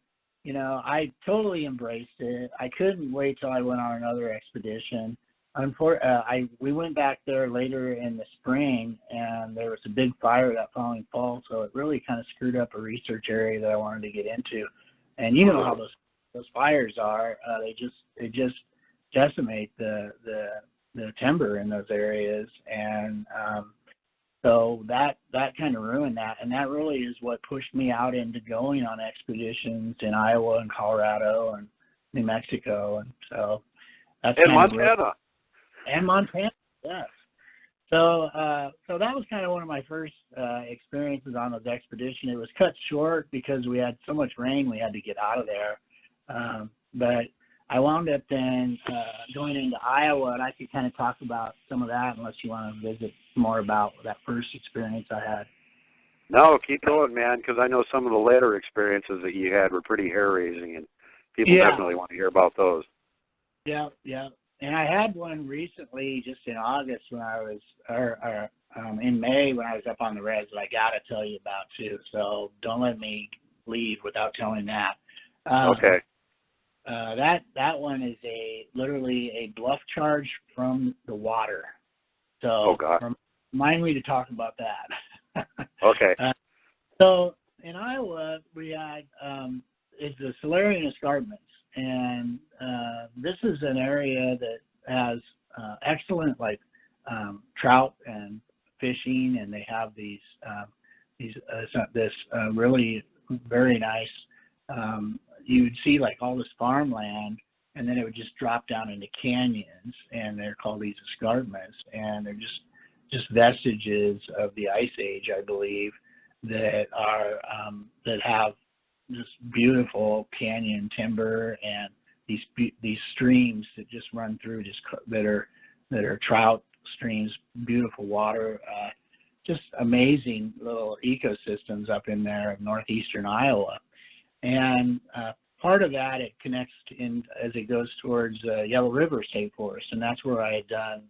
I totally embraced it. I couldn't wait till I went on another expedition. We went back there later in the spring, and there was a big fire that following fall, so it really kind of screwed up a research area that I wanted to get into. And you know how those fires are. They just decimate the timber in those areas, and so that kind of ruined that. And that really is what pushed me out into going on expeditions in Iowa and Colorado and New Mexico, and so that's and Montana. And Montana, yes. So that was kind of one of my first experiences on those expeditions. It was cut short because we had so much rain, we had to get out of there. But I wound up then going into Iowa, and I could kind of talk about some of that, unless you want to visit more about that first experience I had. No, keep going, man, because I know some of the later experiences that you had were pretty hair-raising, and people definitely want to hear about those. Yeah. And I had one recently, just in August, when I was, in May when I was up on the res, that I got to tell you about too. So don't let me leave without telling that. Okay. That one is literally a bluff charge from the water. So remind me to talk about that. Okay. So in Iowa, we had it's the Solarian escarpments. And this is an area that has excellent trout and fishing, and they have this really very nice. You would see all this farmland, and then it would just drop down into canyons, and they're called these escarpments, and they're just vestiges of the Ice Age, I believe, that have this beautiful canyon timber and these streams that just run through, that are trout streams, beautiful water, just amazing little ecosystems up in there of northeastern Iowa. And part of that, it connects in as it goes towards Yellow River State Forest, and that's where I had done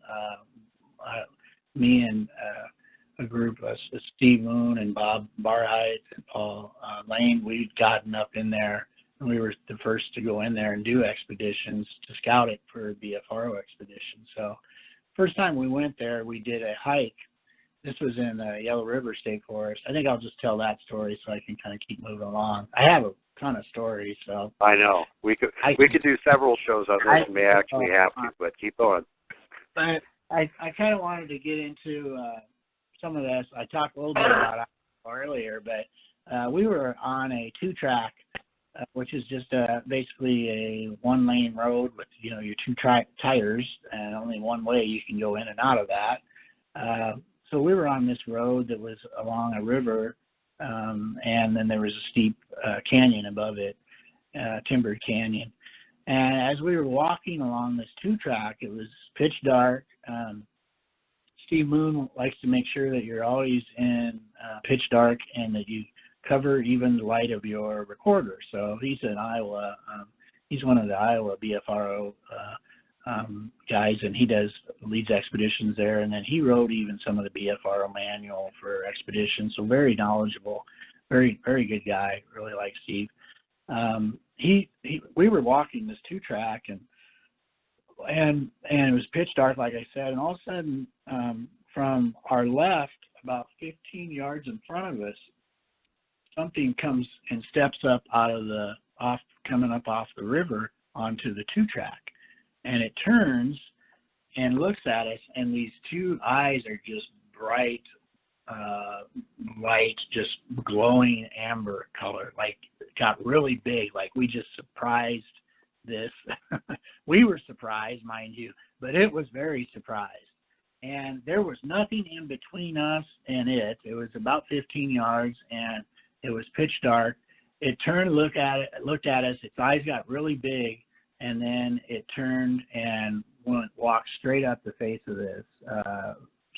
me and a group, Steve Moon and Bob Barheit and Paul Lane, we'd gotten up in there, and we were the first to go in there and do expeditions to scout it for BFRO expedition. So first time we went there, we did a hike. This was in the Yellow River State Forest. I think I'll just tell that story so I can kind of keep moving along. I have a ton of stories. So I know. We could do several shows on this and may actually have to, but keep going. But I kind of wanted to get into some of this. I talked a little bit about it earlier, but we were on a 2-track which is just basically a one-lane road with, your two tires, and only one way you can go in and out of that. So we were on this road that was along a river, and then there was a steep canyon above it, timbered canyon. And as we were walking along this two-track, it was pitch dark. Steve Moon likes to make sure that you're always in pitch dark and that you cover even the light of your recorder. So he's in Iowa. He's one of the Iowa BFRO guys, and he leads expeditions there. And then he wrote even some of the BFRO manual for expeditions. So very knowledgeable, very, very good guy. Really like Steve. We were walking this two-track, and it was pitch dark, like I said, and all of a sudden, from our left, about 15 yards in front of us, something comes and steps up coming up off the river onto the two-track, and it turns and looks at us, and these two eyes are just bright, light, just glowing amber color, like it got really big, like we just surprised this. We were surprised, mind you, but it was very surprised. And there was nothing in between us and it. It was about 15 yards, and it was pitch dark. It turned, looked at us. Its eyes got really big, and then it turned and walked straight up the face of this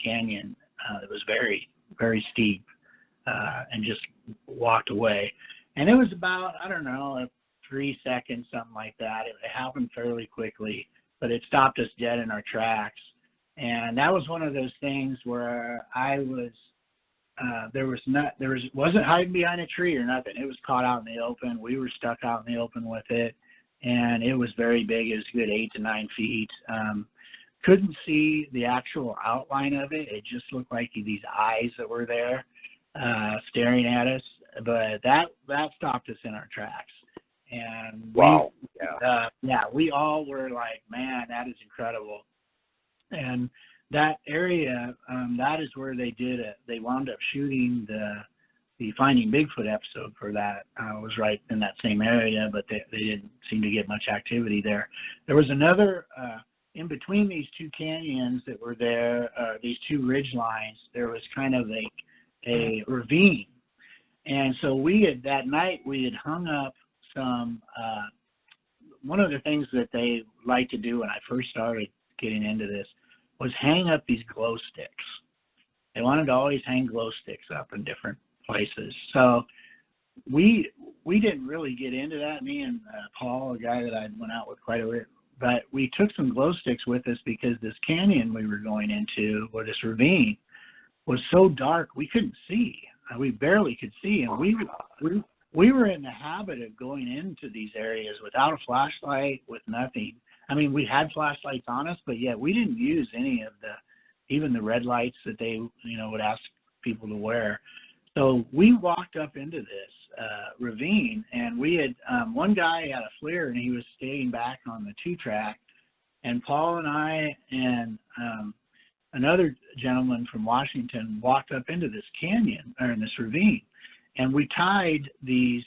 canyon. It was very, very steep, and just walked away. And it was about, 3 seconds, something like that. It happened fairly quickly, but it stopped us dead in our tracks. And that was one of those things where I was, wasn't hiding behind a tree or nothing. It was caught out in the open. We were stuck out in the open with it, and it was very big. It was a good 8 to 9 feet. Couldn't see the actual outline of it. It just looked like these eyes that were there, staring at us. But that stopped us in our tracks. And wow. We all were like, man, that is incredible. And that area, that is where they wound up shooting the Finding Bigfoot episode for that. Was right in that same area, but they didn't seem to get much activity there. There was another, in between these two canyons that were there, these two ridge lines, there was kind of a ravine. And so that night we had hung up some, one of the things that they liked to do when I first started getting into this was hang up these glow sticks. They wanted to always hang glow sticks up in different places. So we didn't really get into that, me and Paul, a guy that I went out with quite a bit, but we took some glow sticks with us because this canyon we were going into, or this ravine, was so dark we couldn't see. We barely could see, and we were in the habit of going into these areas without a flashlight, with nothing. I mean, we had flashlights on us, but yet we didn't use any of even the red lights that they, would ask people to wear. So we walked up into this ravine, and we had, one guy had a flare, and he was staying back on the two-track, and Paul and I and another gentleman from Washington walked up into this canyon, or in this ravine, and we tied these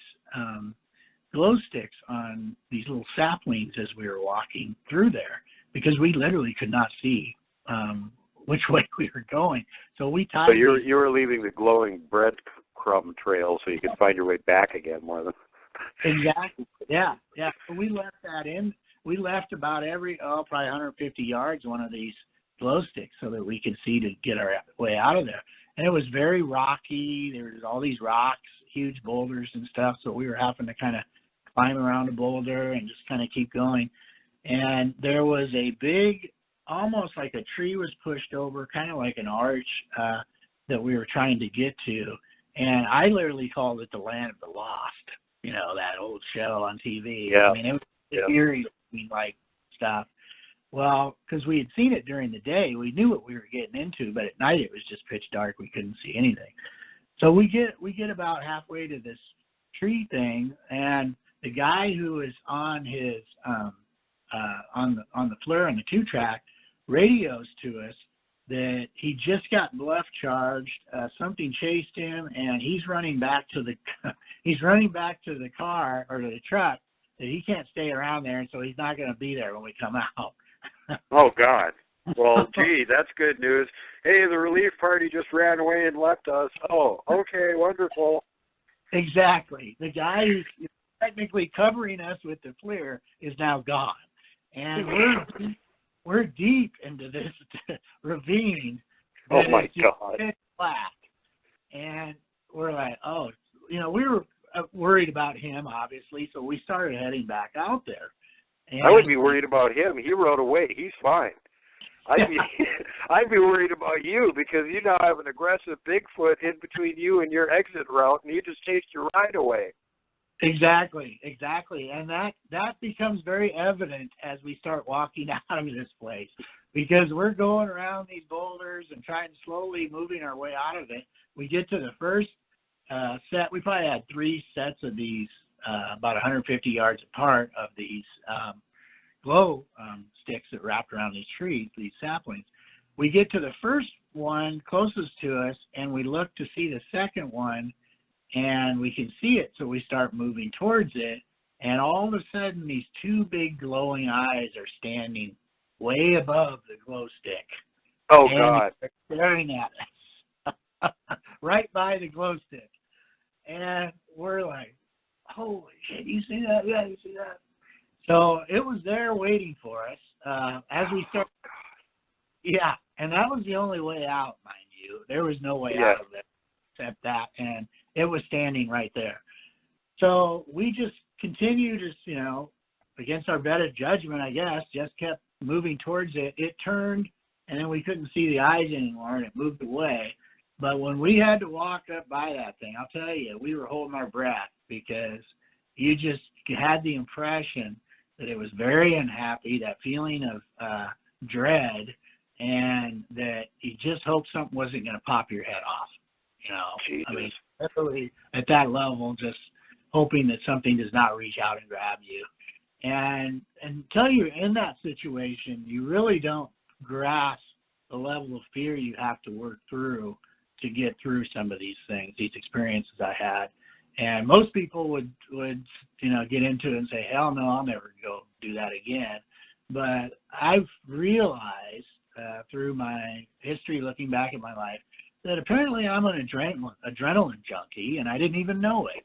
glow sticks on these little saplings as we were walking through there, because we literally could not see which way we were going. So we tied. So you were leaving the glowing breadcrumb trail so you could find your way back again, more than. Exactly. Yeah. So we left that in. We left about probably 150 yards one of these glow sticks so that we could see to get our way out of there. And it was very rocky. There was all these rocks, huge boulders and stuff. So we were having to kind of climb around a boulder and just kind of keep going. And there was a big, almost like a tree was pushed over, kind of like an arch that we were trying to get to. And I literally called it the Land of the Lost, that old show on TV. Yeah. I mean, it was eerie like stuff. Well, because we had seen it during the day, we knew what we were getting into, but at night it was just pitch dark. We couldn't see anything. So we get about halfway to this tree thing, and the guy who is on his on the flare on the two-track radios to us, that he just got bluff charged. Something chased him, and he's running back to the car or to the truck. That he can't stay around there, and so he's not going to be there when we come out. Oh, God. Well, gee, that's good news. Hey, the relief party just ran away and left us. Oh, okay, wonderful. Exactly. The guy who's technically covering us with the FLIR is now gone. And we're deep into this ravine. Oh, my God. It's black. And we're like, oh, we were worried about him, obviously, so we started heading back out there. And I wouldn't be worried about him. He rode away. He's fine. I'd be worried about you because you now have an aggressive Bigfoot in between you and your exit route, and you just chased your ride away. Exactly. And that becomes very evident as we start walking out of this place, because we're going around these boulders and trying to slowly moving our way out of it. We get to the first set. We probably had 3 sets of these, about 150 yards apart, of these glow sticks that wrapped around these trees, these saplings. We get to the first one closest to us, and we look to see the second one, and we can see it, so we start moving towards it, and all of a sudden these 2 big glowing eyes are standing way above the glow stick. Oh, and God. they're staring at us right by the glow stick. And we're like, holy shit, you see that? Yeah, you see that? So it was there waiting for us as we started. Yeah, and that was the only way out, mind you. There was no way out of it except that, and it was standing right there. So we just continued to, against our better judgment, I guess, just kept moving towards it. It turned, and then we couldn't see the eyes anymore, and it moved away. But when we had to walk up by that thing, I'll tell you, we were holding our breath because you just had the impression that it was very unhappy, that feeling of dread, and that you just hoped something wasn't going to pop your head off. Jesus. I mean, literally at that level, just hoping that something does not reach out and grab you. And until you're in that situation, you really don't grasp the level of fear you have to work through to get through some of these things, these experiences I had. And most people would get into it and say, hell no, I'll never go do that again. But I've realized through my history, looking back at my life, that apparently I'm an adrenaline junkie, and I didn't even know it.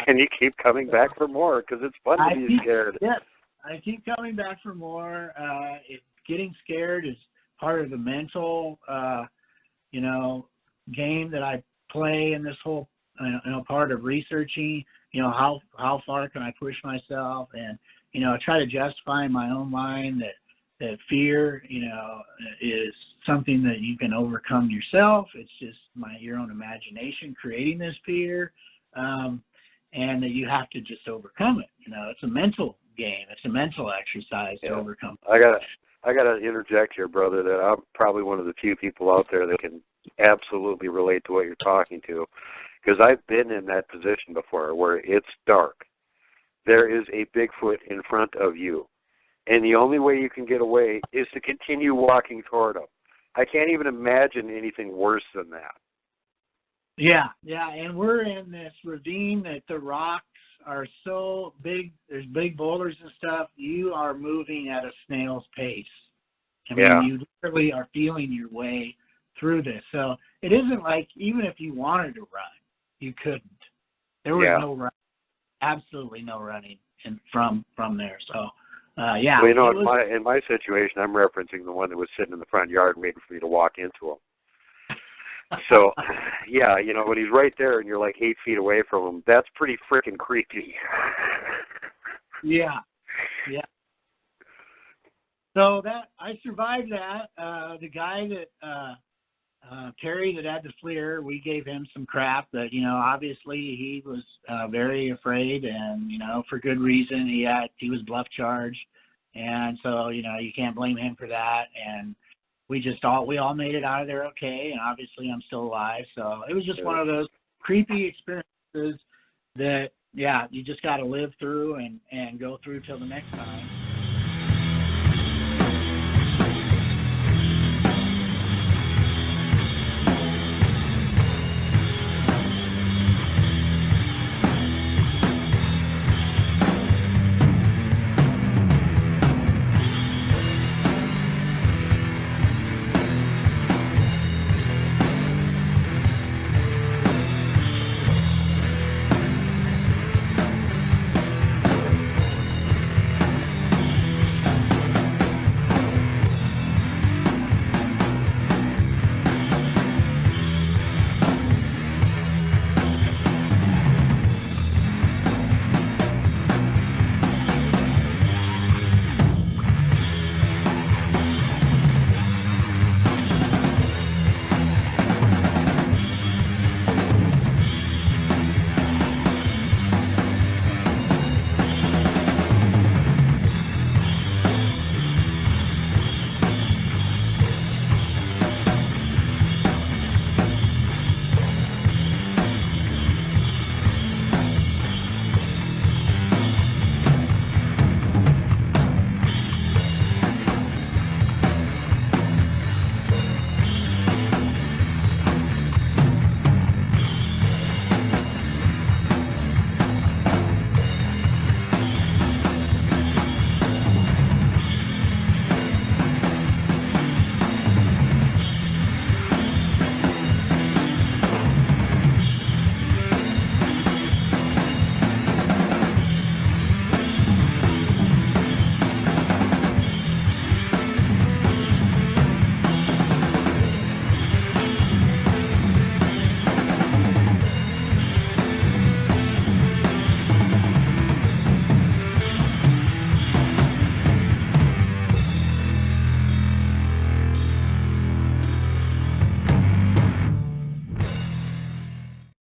And you keep coming back for more because it's fun to be scared. Yes, I keep coming back for more. Getting scared is part of the mental, game that I play in this whole, part of researching. How far can I push myself, and I try to justify in my own mind that fear, is something that you can overcome yourself. It's just your own imagination creating this fear, and that you have to just overcome it. It's a mental game. It's a mental exercise to overcome. I gotta interject here, brother, that I'm probably one of the few people out there that can absolutely relate to what you're talking to, because I've been in that position before where it's dark. There is a Bigfoot in front of you, and the only way you can get away is to continue walking toward him. I can't even imagine anything worse than that. Yeah, and we're in this ravine that the rocks are so big, there's big boulders and stuff, you are moving at a snail's pace. I mean, you literally are feeling your way through this. So it isn't like even if you wanted to run, you couldn't. There was no run, absolutely no running from there. So, Well, in my situation, I'm referencing the one that was sitting in the front yard waiting for me to walk into him. So, when he's right there and you're like 8 feet away from him, that's pretty freaking creepy. Yeah. So that I survived that. The guy that Terry that had the FLIR, we gave him some crap. That obviously he was very afraid, and for good reason. He was bluff charged, and so you can't blame him for that. And we all made it out of there okay, and obviously I'm still alive. So it was just one of those creepy experiences that you just got to live through and go through till the next time.